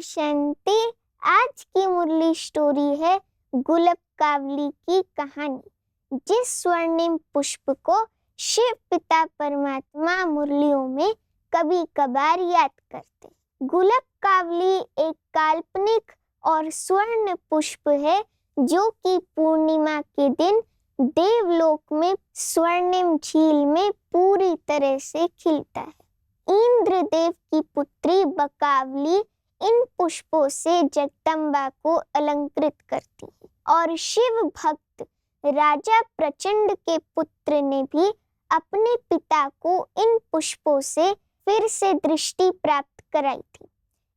शांति। आज की मुरली स्टोरी है गुलाब कावली की कहानी। जिस स्वर्णिम पुष्प को शिव पिता परमात्मा मुरलियों में कभी कभार याद करते। गुलाब कावली एक काल्पनिक और स्वर्ण पुष्प है जो कि पूर्णिमा के दिन देवलोक में स्वर्णिम झील में पूरी तरह से खिलता है। इंद्रदेव की पुत्री बकावली इन पुष्पों से जगदम्बा को अलंकृत करती है और शिव भक्त राजा प्रचंड के पुत्र ने भी अपने पिता को इन पुष्पों से फिर से दृष्टि प्राप्त कराई थी।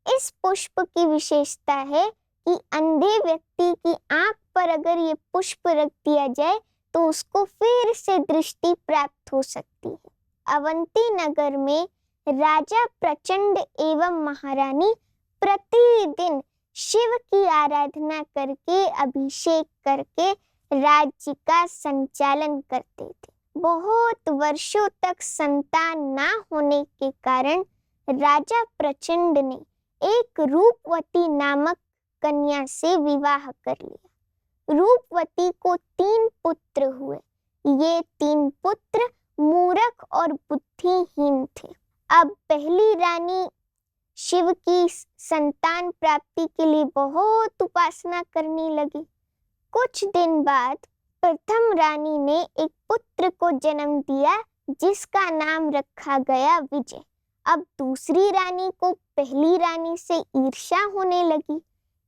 इस पुष्प की विशेषता है कि अंधे व्यक्ति की आंख पर अगर ये पुष्प रख दिया जाए तो उसको फिर से दृष्टि प्राप्त हो सकती है। अवंती नगर में राजा प्रचंड एवं महारानी प्रतिदिन शिव की आराधना करके अभिषेक करके राज्य का संचालन करते थे। बहुत वर्षों तक संतान ना होने के कारण राजा प्रचंड ने एक रूपवती नामक कन्या से विवाह कर लिया। रूपवती को 3 पुत्र हुए। ये 3 पुत्र मूर्ख और बुद्धिहीन थे। अब पहली रानी शिव की संतान प्राप्ति के लिए बहुत उपासना करने लगी। कुछ दिन बाद प्रथम रानी ने एक पुत्र को जन्म दिया जिसका नाम रखा गया विजय। अब दूसरी रानी को पहली रानी से ईर्ष्या होने लगी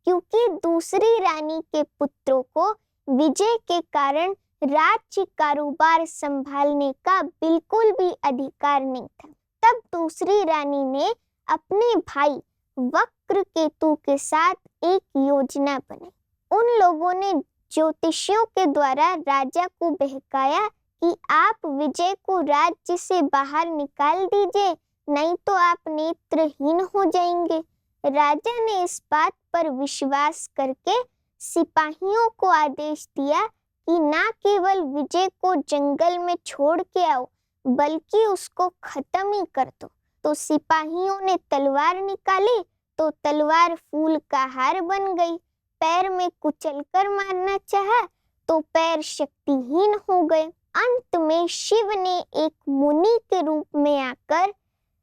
क्योंकि दूसरी रानी के पुत्रों को विजय के कारण राज्य कारोबार संभालने का बिल्कुल भी अधिकार नहीं था। तब दूसरी रानी ने अपने भाई वक्रकेतु के साथ एक योजना बनाई। उन लोगों ने ज्योतिषियों के द्वारा राजा को बहकाया कि आप विजय को राज्य से बाहर निकाल दीजिए, नहीं तो आप नेत्रहीन हो जाएंगे। राजा ने इस बात पर विश्वास करके सिपाहियों को आदेश दिया कि ना केवल विजय को जंगल में छोड़ के आओ बल्कि उसको खत्म ही कर दो। तो सिपाहियों ने तलवार निकाली तो तलवार फूल का हार बन गई। पैर में कुचलकर मारना चाहा तो पैर शक्तिहीन हो गए। अंत में शिव ने एक मुनि के रूप में आकर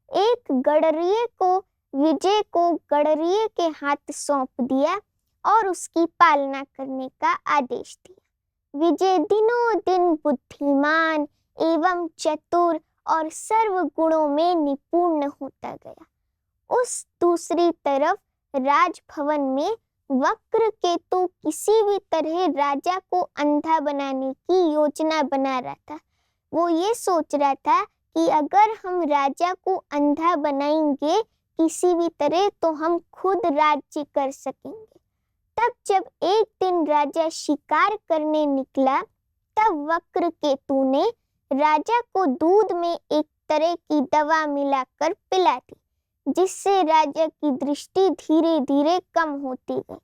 एक गडरिये को विजय को गडरिये के हाथ सौंप दिया और उसकी पालना करने का आदेश दिया। विजय दिनों दिन बुद्धिमान एवं चतुर और सर्व गुणों में निपुण होता गया। उस दूसरी तरफ राजभवन में वक्रकेतु किसी भी तरह राजा को अंधा बनाने की योजना बना रहा था। वो ये सोच रहा था कि अगर हम राजा को अंधा बनाएंगे किसी भी तरह तो हम खुद राज्य कर सकेंगे। तब जब एक दिन राजा शिकार करने निकला तब वक्रकेतु ने राजा को दूध में एक तरह की दवा मिलाकर पिला दी जिससे राजा की दृष्टि धीरे धीरे कम होती गई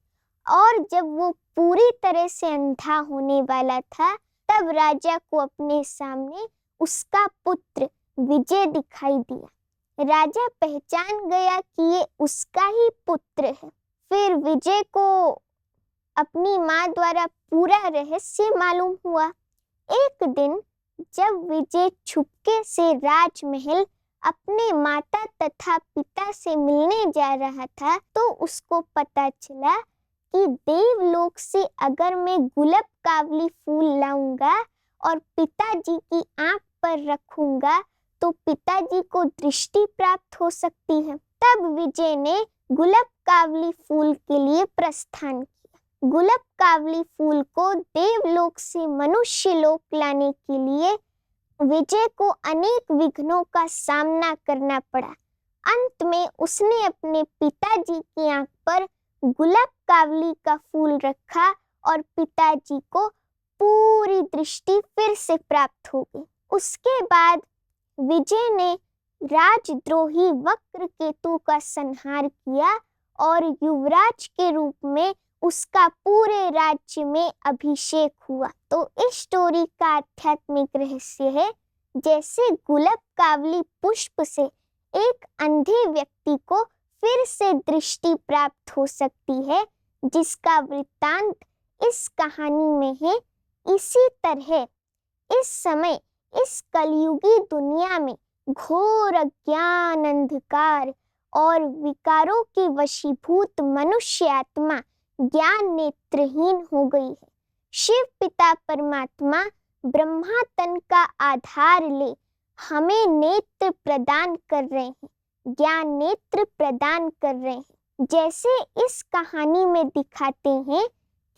और जब वो पूरी तरह से अंधा होने वाला था तब राजा को अपने सामने उसका पुत्र विजय दिखाई दिया। राजा पहचान गया कि ये उसका ही पुत्र है। फिर विजय को अपनी माँ द्वारा पूरा रहस्य मालूम हुआ। एक दिन जब विजय छुपके से राजमहल अपने माता तथा पिता से मिलने जा रहा था तो उसको पता चला कि देवलोक से अगर मैं गुलाब कावली फूल लाऊंगा और पिताजी की आंख पर रखूंगा तो पिताजी को दृष्टि प्राप्त हो सकती है। तब विजय ने गुलाब कावली फूल के लिए प्रस्थान किया। गुलाब कावली फूल को देवलोक से मनुष्य लोक लाने के लिए विजय को अनेक विघ्नों का सामना करना पड़ा। अंत में उसने अपने पिताजी की आंख पर गुलाब कावली का फूल रखा और पिताजी को पूरी दृष्टि फिर से प्राप्त हो गई। उसके बाद विजय ने राजद्रोही वक्रकेतु का संहार किया और युवराज के रूप में उसका पूरे राज्य में अभिषेक हुआ। तो इस स्टोरी का आध्यात्मिक रहस्य है जैसे गुलाब कावली पुष्प से एक अंधे व्यक्ति को फिर से दृष्टि प्राप्त हो सकती है, जिसका वृत्तांत इस कहानी में है। इसी तरह इस समय इस कलयुगी दुनिया में घोर अज्ञान, अंधकार और विकारों की वशीभूत मनुष्य आत्मा ज्ञान नेत्रहीन हो गई है। शिव पिता परमात्मा ब्रह्मा तन का आधार ले हमें नेत्र प्रदान कर रहे हैं, ज्ञान नेत्र प्रदान कर रहे हैं। जैसे इस कहानी में दिखाते हैं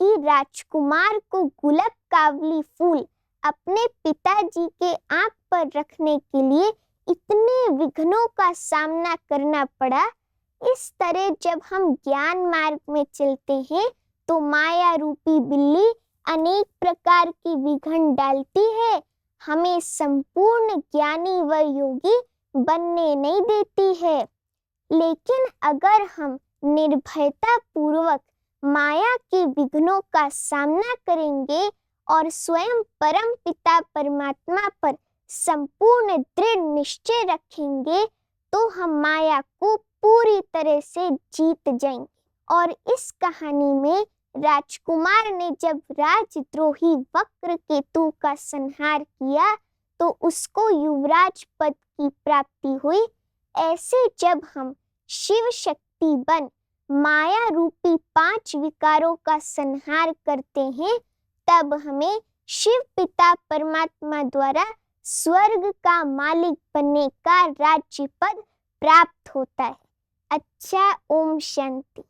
कि राजकुमार को गुलाब कावली फूल अपने पिताजी के आंख पर रखने के लिए इतने विघ्नों का सामना करना पड़ा। इस तरह जब हम ज्ञान मार्ग में चलते हैं तो माया रूपी बिल्ली अनेक प्रकार की विघ्न डालती है, हमें संपूर्ण ज्ञानी व योगी बनने नहीं देती है। लेकिन अगर हम निर्भयता पूर्वक माया के विघ्नों का सामना करेंगे और स्वयं परम पिता परमात्मा पर संपूर्ण दृढ़ निश्चय रखेंगे तो हम माया को पूरी तरह से जीत जाएंगे। और इस कहानी में राजकुमार ने जब राजद्रोही वक्रकेतु का संहार किया तो उसको युवराज पद की प्राप्ति हुई। ऐसे जब हम शिव शक्ति बन माया रूपी 5 विकारों का संहार करते हैं तब हमें शिव पिता परमात्मा द्वारा स्वर्ग का मालिक बनने का राज्य पद प्राप्त होता है। अच्छा, ओम शांति।